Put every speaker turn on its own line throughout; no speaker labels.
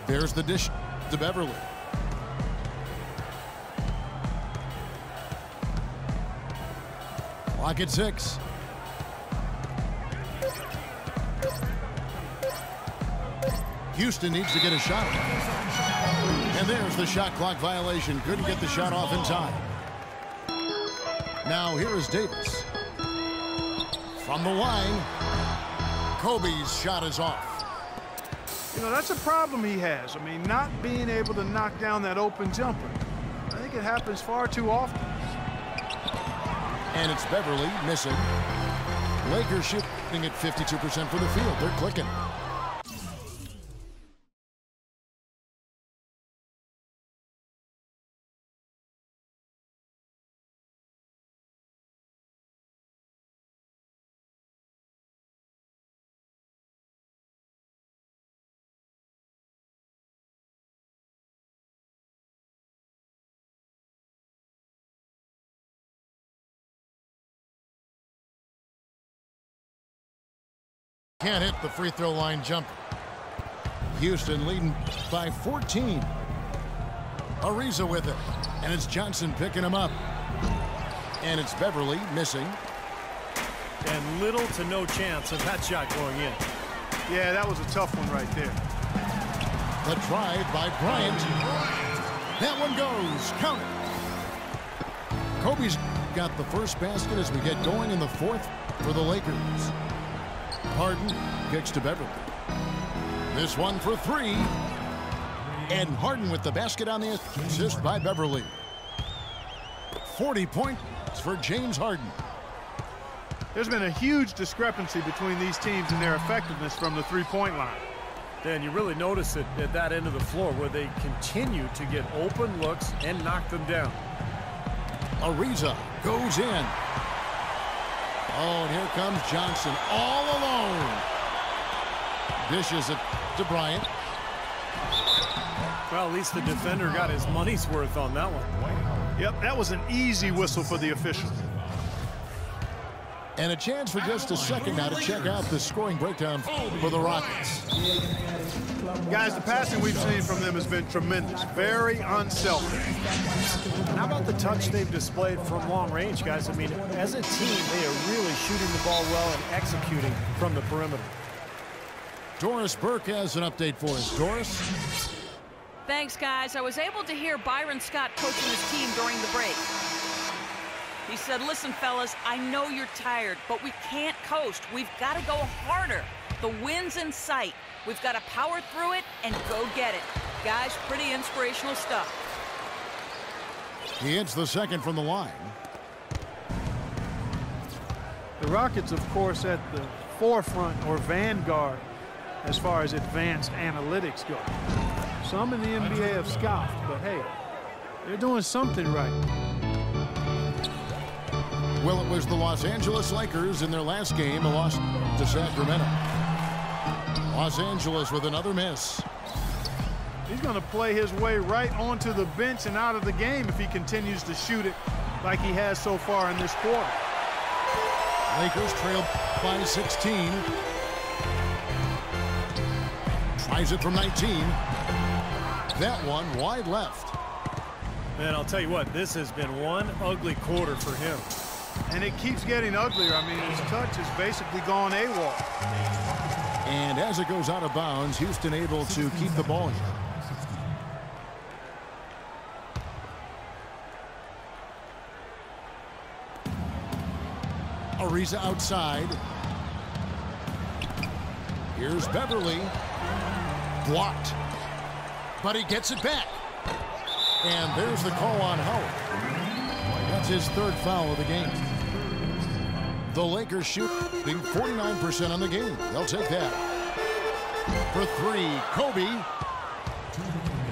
There's the dish to Beverly. Clock at 6. Houston needs to get a shot. And there's the shot clock violation. Couldn't get the shot off in time. Now here is Davis. From the line, Kobe's shot is off.
You know, that's a problem he has. I mean, not being able to knock down that open jumper. I think it happens far too often.
And it's Beverly missing. Lakers shooting at 52% for the field. They're clicking. Can't hit the free throw line jumper. Houston leading by 14. Ariza with it. And it's Johnson picking him up. And it's Beverly missing.
And little to no chance of that shot going in.
Yeah, that was a tough one right there.
The drive by Bryant. That one goes. Count it. Kobe's got the first basket as we get going in the fourth for the Lakers. Harden kicks to Beverly. This one for 3. And Harden with the basket on the assist by Beverly. 40 points for James Harden.
There's been a huge discrepancy between these teams and their effectiveness from the three-point line.
Dan, you really notice it at that end of the floor where they continue to get open looks and knock them down.
Ariza goes in. Oh, and here comes Johnson all alone. Dishes it to Bryant.
Well, at least the defender got his money's worth on that one.
Yep, that was an easy whistle for the official.
And a chance for just a second now to check out the scoring breakdown for the Rockets.
Guys, the passing we've seen from them has been tremendous. Very unselfish.
How about the touch they've displayed from long range, guys? I mean, as a team, they are really shooting the ball well and executing from the perimeter.
Doris Burke has an update for us. Doris?
Thanks, guys. I was able to hear Byron Scott coaching his team during the break. He said, listen, fellas, I know you're tired, but we can't coast. We've got to go harder. The win's in sight. We've got to power through it and go get it. Guys, pretty inspirational stuff.
He hits the second from the line.
The Rockets, of course, at the forefront or vanguard as far as advanced analytics go. Some in the NBA have scoffed, but hey, they're doing something right.
Well, it was the Los Angeles Lakers in their last game, a loss to Sacramento. Los Angeles with another miss.
He's going to play his way right onto the bench and out of the game if he continues to shoot it like he has so far in this quarter.
Lakers trail by 16. Tries it from 19. That one wide left.
And I'll tell you what, this has been one ugly quarter for him.
And it keeps getting uglier. I mean, his touch has basically gone AWOL.
And as it goes out of bounds, Houston able to keep the ball here. Ariza outside. Here's Beverly. Blocked. But he gets it back. And there's the call on Howard. That's his third foul of the game. The Lakers shooting 49% on the game. They'll take that. For 3, Kobe.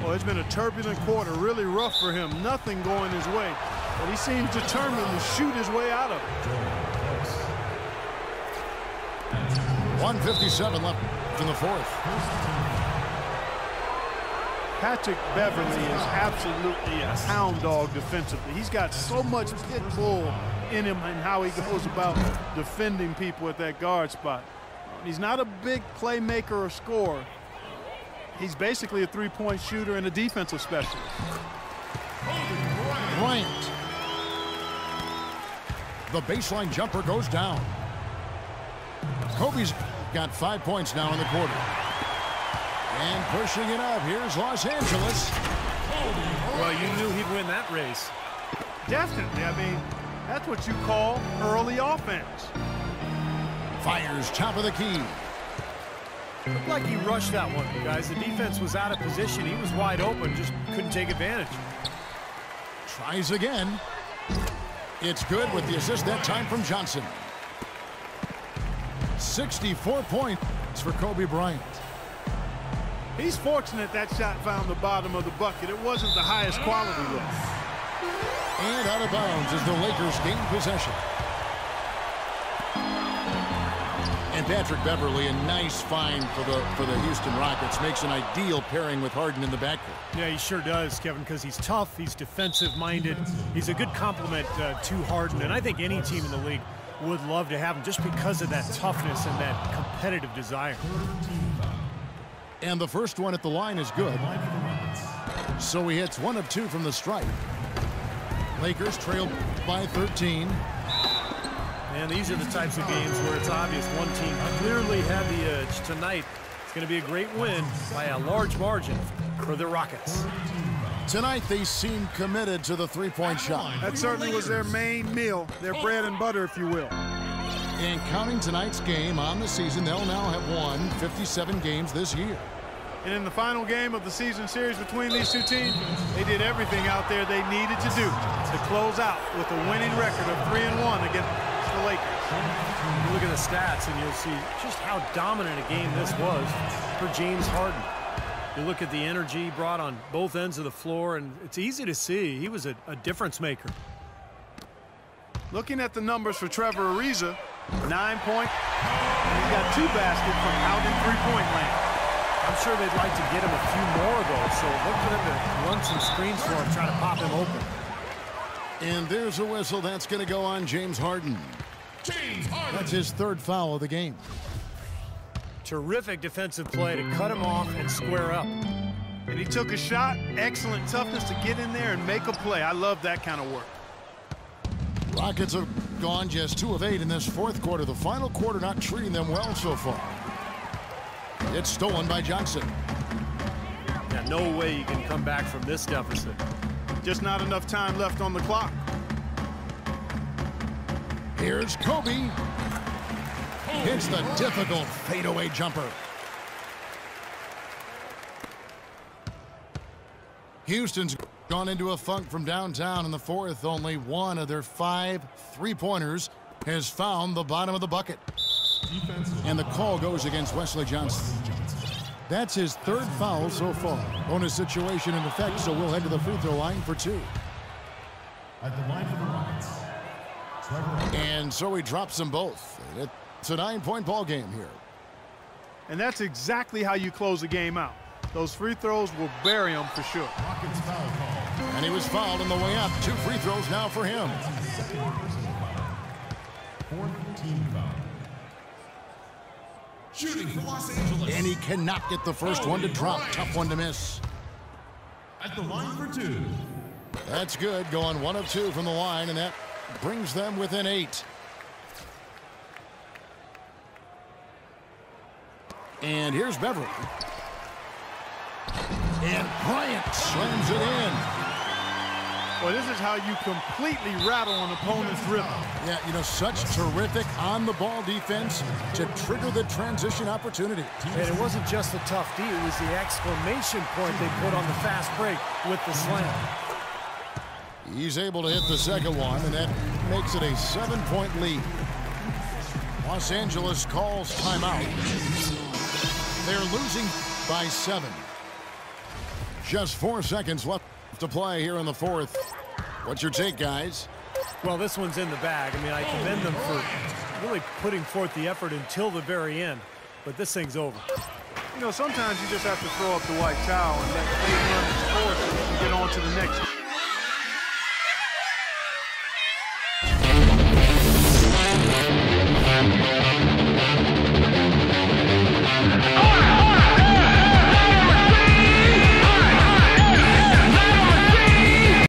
Well, it's been a turbulent quarter, really rough for him. Nothing going his way. But he seems determined to shoot his way out of it.
1:57 left in the fourth.
Patrick Beverly is absolutely a hound dog defensively. He's got so much pit bull in him and how he goes about defending people at that guard spot. He's not a big playmaker or scorer, He's basically a three-point shooter and a defensive specialist.
Bryant. The baseline jumper goes down. Kobe's got 5 points now in the quarter. And pushing it up, here's Los Angeles.
Well, you knew he'd win that race.
Definitely. I mean, that's what you call early offense.
Fires top of the key.
Looked like he rushed that one, guys. The defense was out of position. He was wide open, just couldn't take advantage.
Tries again. It's good with the assist that time from Johnson. 64 points for Kobe Bryant.
He's fortunate that shot found the bottom of the bucket. It wasn't the highest quality look.
And out of bounds as the Lakers gain possession. And Patrick Beverley, a nice find for the Houston Rockets, makes an ideal pairing with Harden in the backcourt.
Yeah, he sure does, Kevin, because he's tough, he's defensive-minded. He's a good complement to Harden, and I think any team in the league would love to have him just because of that toughness and that competitive desire.
And the first one at the line is good. So he hits 1 of 2 from the stripe. Lakers trail by 13.
And these are the types of games where it's obvious one team clearly had the edge. Tonight, it's going to be a great win by a large margin for the Rockets.
Tonight, they seem committed to the three-point shot.
That certainly was their main meal, their bread and butter, if you will.
And counting tonight's game on the season, they'll now have won 57 games this year.
And in the final game of the season series between these two teams, they did everything out there they needed to do to close out with a winning record of 3-1 against the Lakers.
You look at the stats and you'll see just how dominant a game this was for James Harden. You look at the energy brought on both ends of the floor, and it's easy to see he was a difference maker.
Looking at the numbers for Trevor Ariza, 9 points. He's got 2 baskets from out in three-point land.
I'm sure they'd like to get him a few more of those, so look for them to run some screens for him, trying to pop him open.
And there's a whistle. That's going to go on James Harden. That's his 3rd foul of the game.
Terrific defensive play to cut him off and square up.
And he took a shot. Excellent toughness to get in there and make a play. I love that kind of work.
Rockets have gone just 2 of 8 in this 4th quarter. The final quarter not treating them well so far. It's stolen by Johnson.
Yeah, no way you can come back from this deficit.
Just not enough time left on the clock.
Here's Kobe. Hits the difficult fadeaway jumper. Houston's gone into a funk from downtown in the 4th. Only 1 of their 5 three-pointers has found the bottom of the bucket. And the call goes against Wesley Johnson. That's his 3rd foul so far. Bonus situation in effect, so we'll head to the free throw line for 2.
At the line for the Rockets,
And so he drops them both. It's a 9-point ball game here.
And that's exactly how you close the game out. Those free throws will bury them for sure.
Rockets foul call.
And he was fouled on the way up. 2 free throws now for him.
4th team foul. Shooting for Los Angeles.
And he cannot get the first one to drop. Tough one to miss.
At the line for 2.
That's good. Going 1 of 2 from the line, and that brings them within 8. And here's Beverly. And Bryant slams it in.
Well, this is how you completely rattle an opponent's rhythm.
Yeah, you know, such terrific on-the-ball defense to trigger the transition opportunity.
And it wasn't just the tough D, it was the exclamation point they put on the fast break with the slam.
He's able to hit the second one, and that makes it a 7-point lead. Los Angeles calls timeout. They're losing by 7. Just 4 seconds left to play here in the 4th. What's your take, guys?
Well, this one's in the bag. I mean, I commend them for really putting forth the effort until the very end. But this thing's over.
You know, sometimes you just have to throw up the white towel and let the game run its course and get on to the next.